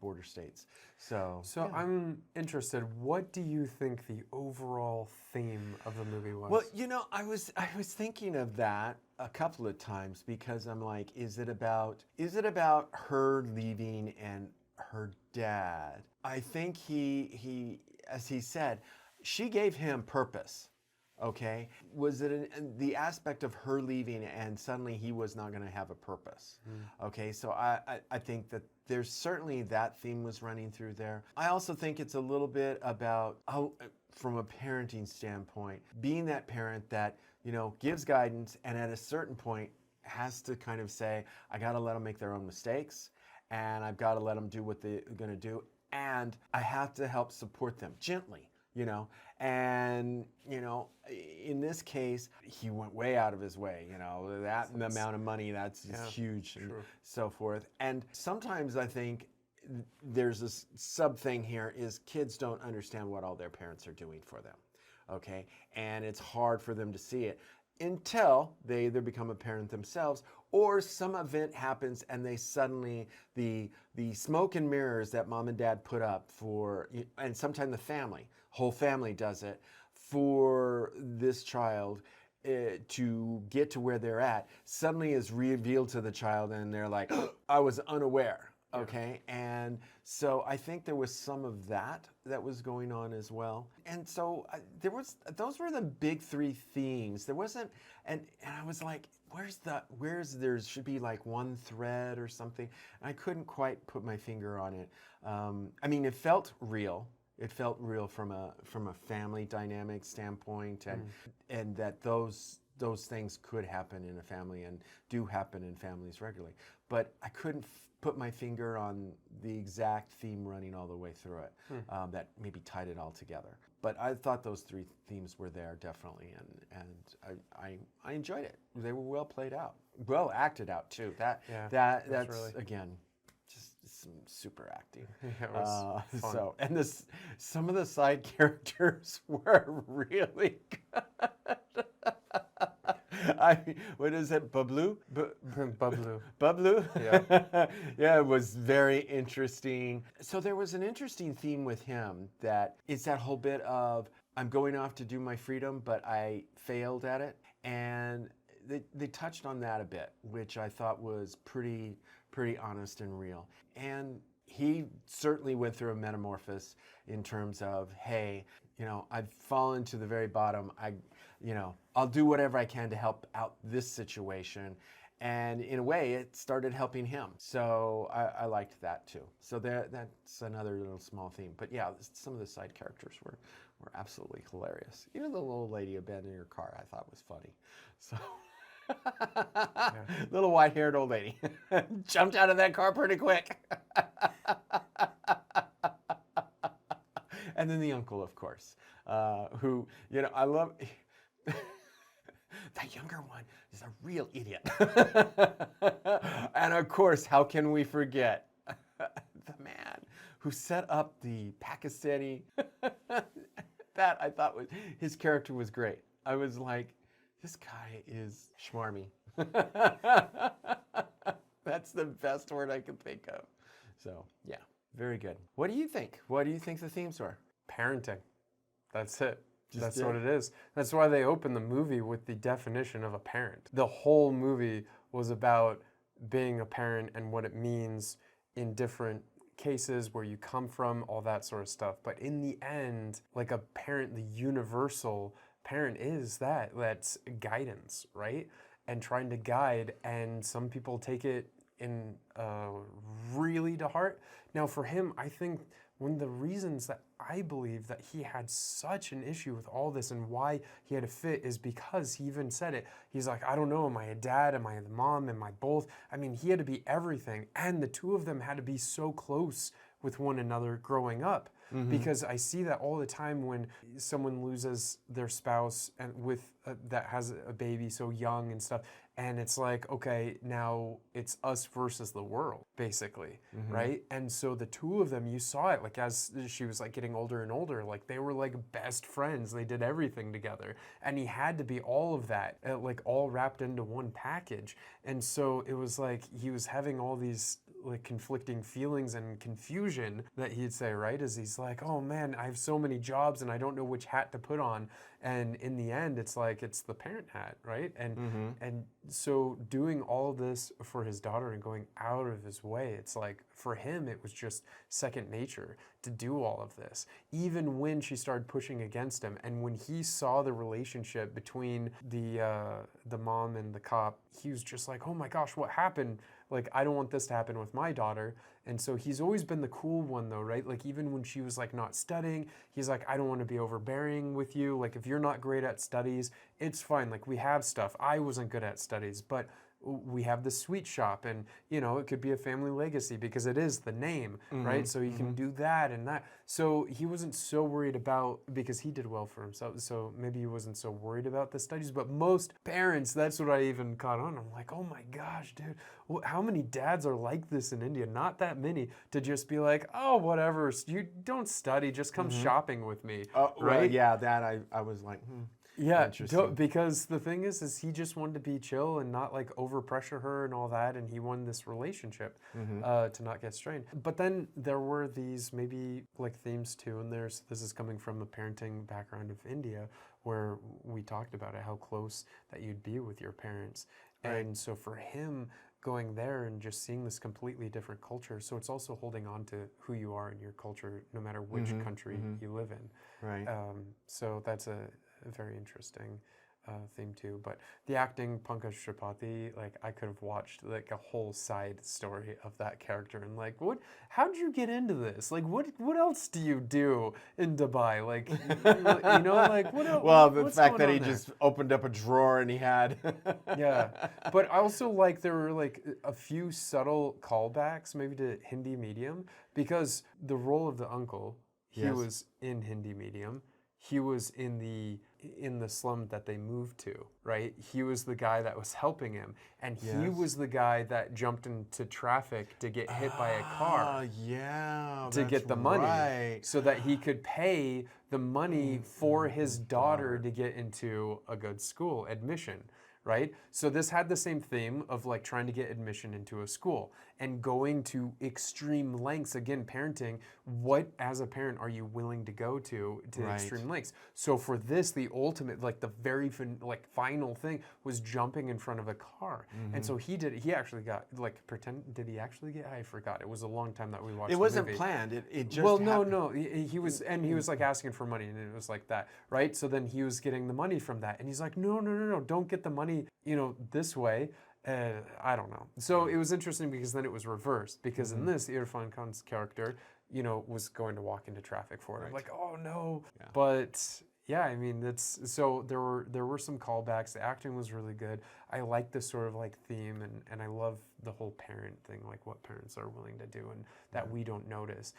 [SPEAKER 3] border states. So
[SPEAKER 2] I'm interested. What do you think the overall theme of the movie was?
[SPEAKER 3] Well, you know, I was thinking of that a couple of times because I'm like, is it about her leaving and her dad? I think he as he said, she gave him purpose. Okay, was it the aspect of her leaving and suddenly he was not going to have a purpose? Okay, so I think that there's certainly that theme was running through there. I also think it's a little bit about how, from a parenting standpoint, being that parent that, you know, gives guidance and at a certain point has to kind of say, I got to let them make their own mistakes, and I've got to let them do what they're going to do, and I have to help support them gently. You know, and, you know, in this case, he went way out of his way, you know, that amount of money, that's huge and so forth. And sometimes I think there's this sub thing here is kids don't understand what all their parents are doing for them, okay? And it's hard for them to see it until they either become a parent themselves or some event happens and they suddenly, the smoke and mirrors that mom and dad put up for, and sometimes the whole family does it, for this child to get to where they're at, suddenly is revealed to the child and they're like, I was unaware Okay, and so I think there was some of that was going on as well. And so those were the big three themes. There wasn't, and I was like, there should be like one thread or something. And I couldn't quite put my finger on it. I mean, it felt real. It felt real from a family dynamic standpoint, and that those things could happen in a family and do happen in families regularly. But I couldn't put my finger on the exact theme running all the way through it that maybe tied it all together. But I thought those three themes were there definitely, and I enjoyed it. They were well played out, well acted out too. That's
[SPEAKER 2] really
[SPEAKER 3] again just some super acting.
[SPEAKER 2] Yeah, it was fun.
[SPEAKER 3] So, and some of the side characters were really good. What is it, Bablu?
[SPEAKER 2] Bablu.
[SPEAKER 3] Bablu?
[SPEAKER 2] Yeah.
[SPEAKER 3] Yeah, it was very interesting. So there was an interesting theme with him that it's that whole bit of, I'm going off to do my freedom, but I failed at it. And they touched on that a bit, which I thought was pretty honest and real. And he certainly went through a metamorphosis in terms of, hey, I've fallen to the very bottom. I'll do whatever I can to help out this situation. And in a way, it started helping him. So I liked that too. So that's another little small theme. But yeah, some of the side characters were absolutely hilarious. Even the little lady abandoning her car I thought was funny. So little white-haired old lady jumped out of that car pretty quick. And then the uncle, of course, who, I love... That younger one is a real idiot. And of course, how can we forget the man who set up the Pakistani... That I thought his character was great. I was like, this guy is schmarmy. That's the best word I could think of. So, yeah, very good. What do you think? What do you think the themes were?
[SPEAKER 2] Parenting. That's it. That's
[SPEAKER 3] it.
[SPEAKER 2] what it is. That's why they open the movie with the definition of a parent. The whole movie was about being a parent and what it means in different cases, where you come from, all that sort of stuff. But in the end, like a parent, the universal parent is that's guidance, right? And trying to guide, and some people take it in really to heart. Now for him, I think one of the reasons that I believe that he had such an issue with all this and why he had to fit is because he even said it. He's like, I don't know, am I a dad? Am I the mom? Am I both? I mean, he had to be everything. And the two of them had to be so close with one another growing up. Because I see that all the time when someone loses their spouse and that has a baby so young and stuff, and it's like, okay, now it's us versus the world, basically, right? And so the two of them, you saw it, like as she was like getting older and older, like they were like best friends. They did everything together, and he had to be all of that, like all wrapped into one package. And so it was like he was having all these like conflicting feelings and confusion that he'd say, right? As he's like, oh man, I have so many jobs and I don't know which hat to put on. And in the end, it's like, it's the parent hat, right? And so doing all this for his daughter and going out of his way, it's like, for him, it was just second nature to do all of this. Even when she started pushing against him, and when he saw the relationship between the mom and the cop, he was just like, oh my gosh, what happened? Like, I don't want this to happen with my daughter. And so he's always been the cool one though, right? Like even when she was like not studying, he's like, I don't want to be overbearing with you. Like if you're not great at studies, it's fine. Like we have stuff. I wasn't good at studies, but we have the sweet shop, and it could be a family legacy because it is the name, right? So you can do that and that. So he wasn't so worried about, because he did well for himself, so maybe he wasn't so worried about the studies. But most parents, that's what I even caught on. I'm like, oh my gosh, dude, how many dads are like this in India? Not that many, to just be like, oh, whatever, you don't study, just come shopping with me, right?
[SPEAKER 3] Well, yeah, that I was like,
[SPEAKER 2] Yeah, because the thing is he just wanted to be chill and not like over pressure her and all that, and he wanted this relationship to not get strained. But then there were these maybe like themes too, and this is coming from a parenting background of India, where we talked about it, how close that you'd be with your parents. Right. And so for him, going there and just seeing this completely different culture. So it's also holding on to who you are in your culture, no matter which country you live in.
[SPEAKER 3] Right.
[SPEAKER 2] So that's a very interesting theme too. But the acting, Pankaj Tripathi, like I could have watched like a whole side story of that character and like, how did you get into this? Like, what else do you do in Dubai? Like, you know, like what else?
[SPEAKER 3] Well, the fact that he just opened up a drawer and he had.
[SPEAKER 2] Yeah, but I also like there were like a few subtle callbacks maybe to Hindi medium, because the role of the uncle, he was in Hindi medium. He was in the slum that they moved to, right? He was the guy that was helping him, and he was the guy that jumped into traffic to get hit by a car. To get the money, so that he could pay the money for his daughter to get into a good school, admission. Right? So this had the same theme of like trying to get admission into a school and going to extreme lengths. Again, parenting, what as a parent are you willing to go to extreme lengths? So for this, the ultimate, like the very final thing was jumping in front of a car. And so he actually got did he actually get, I forgot. It was a long time that we watched the movie.
[SPEAKER 3] It wasn't planned. It just
[SPEAKER 2] happened. No. He was like asking for money, and it was like that, right? So then he was getting the money from that, and he's like, no, don't get the money, this way. I don't know. So it was interesting because then it was reversed, because in this, Irrfan Khan's character, was going to walk into traffic for it. I'm like, oh no. Yeah. But yeah, I mean, so there were some callbacks. The acting was really good. I like this sort of like theme, and I love the whole parent thing, like what parents are willing to do and that we don't notice.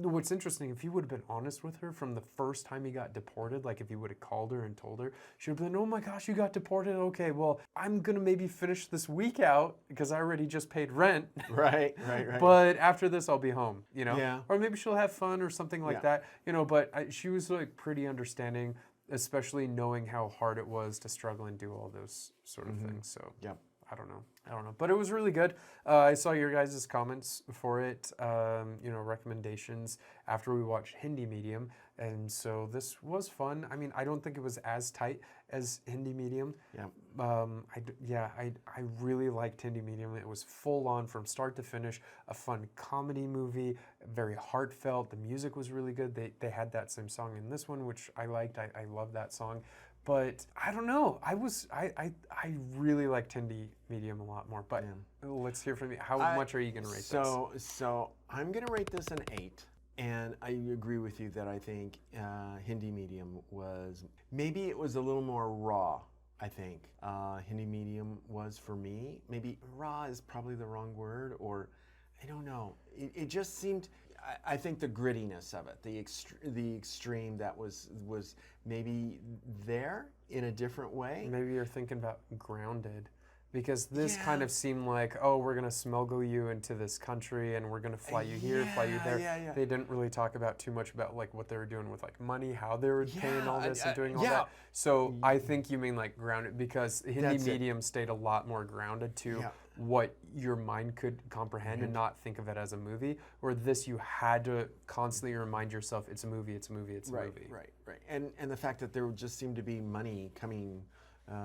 [SPEAKER 2] What's interesting, if he would have been honest with her from the first time he got deported, like if he would have called her and told her, she would have been, oh my gosh, you got deported. Okay, well, I'm gonna maybe finish this week out because I already just paid rent.
[SPEAKER 3] Right.
[SPEAKER 2] But after this, I'll be home.
[SPEAKER 3] Yeah.
[SPEAKER 2] Or maybe she'll have fun or something like that. But she was like pretty understanding, especially knowing how hard it was to struggle and do all those sort of things. So I don't know. But it was really good. I saw your guys' comments for it, recommendations after we watched Hindi medium. And so this was fun. I mean, I don't think it was as tight as Hindi medium.
[SPEAKER 3] Yeah.
[SPEAKER 2] I really liked Hindi medium. It was full on from start to finish, a fun comedy movie, very heartfelt. The music was really good. They had that same song in this one, which I liked. I love that song. But I don't know. I really liked Hindi medium a lot more. But let's hear from you. How much are you going to rate this?
[SPEAKER 3] So I'm going to rate this an 8. And I agree with you that I think Hindi medium was, maybe it was a little more raw, I think. Hindi medium was for me. Maybe raw is probably the wrong word, or I don't know. It just seemed, I think the grittiness of it, the extreme that was maybe there in a different way.
[SPEAKER 2] Maybe you're thinking about Grounded. Because this kind of seemed like, oh, we're going to smuggle you into this country and we're going to fly you here, fly you there.
[SPEAKER 3] Yeah.
[SPEAKER 2] They didn't really talk about too much about like what they were doing with like money, how they were paying all this and doing all that. So I think you mean like Grounded, because Hindi medium stayed a lot more grounded to what your mind could comprehend and not think of it as a movie. Where this, you had to constantly remind yourself, it's a movie, it's a movie, it's a movie.
[SPEAKER 3] Right. And the fact that there just seemed to be money coming.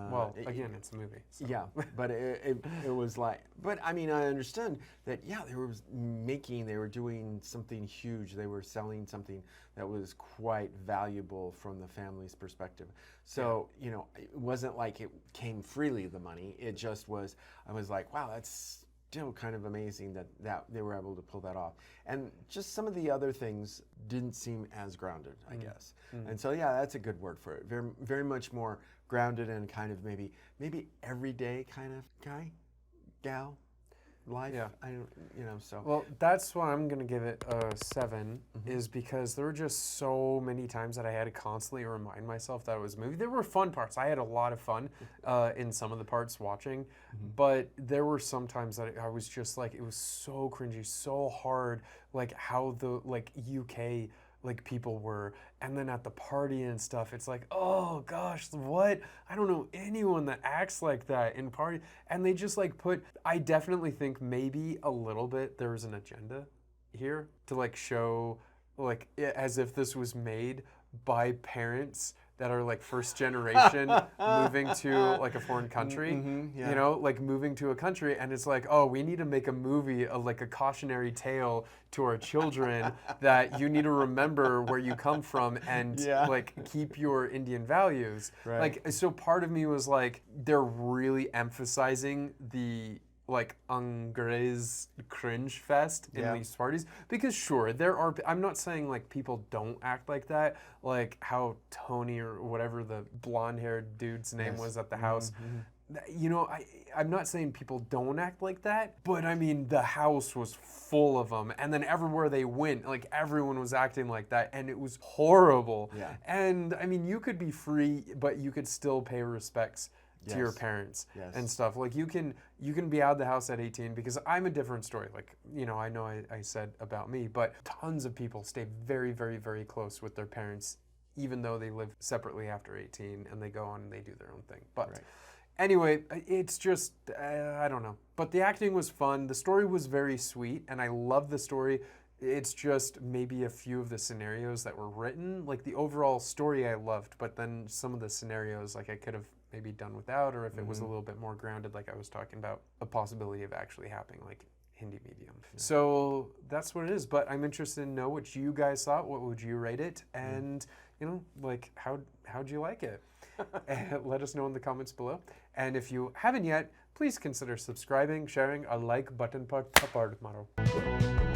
[SPEAKER 2] Well, again, it's a movie. So.
[SPEAKER 3] Yeah, but it was like, but I mean, I understand that, they were doing something huge. They were selling something that was quite valuable from the family's perspective. So, it wasn't like it came freely, the money. It just was, I was like, wow, that's still kind of amazing that they were able to pull that off. And just some of the other things didn't seem as grounded, I guess. And so, that's a good word for it. Very, very much more grounded and kind of maybe everyday kind of guy, gal, life.
[SPEAKER 2] Yeah.
[SPEAKER 3] I don't, so.
[SPEAKER 2] Well, that's why I'm gonna give it a 7, is because there were just so many times that I had to constantly remind myself that it was a movie. There were fun parts. I had a lot of fun in some of the parts watching, but there were some times that I was just like, it was so cringy, so hard, like how the UK people were, and then at the party and stuff, it's like, oh gosh, what? I don't know anyone that acts like that in party. And they just I definitely think maybe a little bit there's an agenda here to show as if this was made by parents that are like first generation moving to like a foreign country,
[SPEAKER 3] yeah.
[SPEAKER 2] you know, like moving to a country, and it's like, oh, we need to make a movie of like a cautionary tale to our children that you need to remember where you come from and
[SPEAKER 3] Yeah.
[SPEAKER 2] like keep your Indian values.
[SPEAKER 3] Right.
[SPEAKER 2] Like, so part of me was like, they're really emphasizing the like Angrezi cringe fest in
[SPEAKER 3] Yeah.
[SPEAKER 2] these parties, because sure, there are, I'm not saying like people don't act like that, like how Tony or whatever the blonde haired dude's name
[SPEAKER 3] Yes.
[SPEAKER 2] was at the house. You know, I'm not saying people don't act like that, but I mean, the house was full of them. And then everywhere they went, like everyone was acting like that, and it was horrible.
[SPEAKER 3] Yeah.
[SPEAKER 2] And I mean, you could be free, but you could still pay respects to your
[SPEAKER 3] Yes.
[SPEAKER 2] parents
[SPEAKER 3] Yes.
[SPEAKER 2] and stuff. Like you can be out of the house at 18, because I'm a different story. Like, you know I said about me, but tons of people stay very, very, very close with their parents, even though they live separately after 18 and they go on and they do their own thing. But
[SPEAKER 3] Right.
[SPEAKER 2] anyway, it's just, I don't know. But the acting was fun. The story was very sweet, and I love the story. It's just maybe a few of the scenarios that were written. Like the overall story I loved, but then some of the scenarios, like I could have maybe done without, or if it was a little bit more grounded, like I was talking about, a possibility of actually happening, like Hindi medium. So that's what it is. But I'm interested to know what you guys thought. What would you rate it? And, you know, like, how'd you like it? And let us know in the comments below. And if you haven't yet, please consider subscribing, sharing, a like button पर थप्पड़ मारो.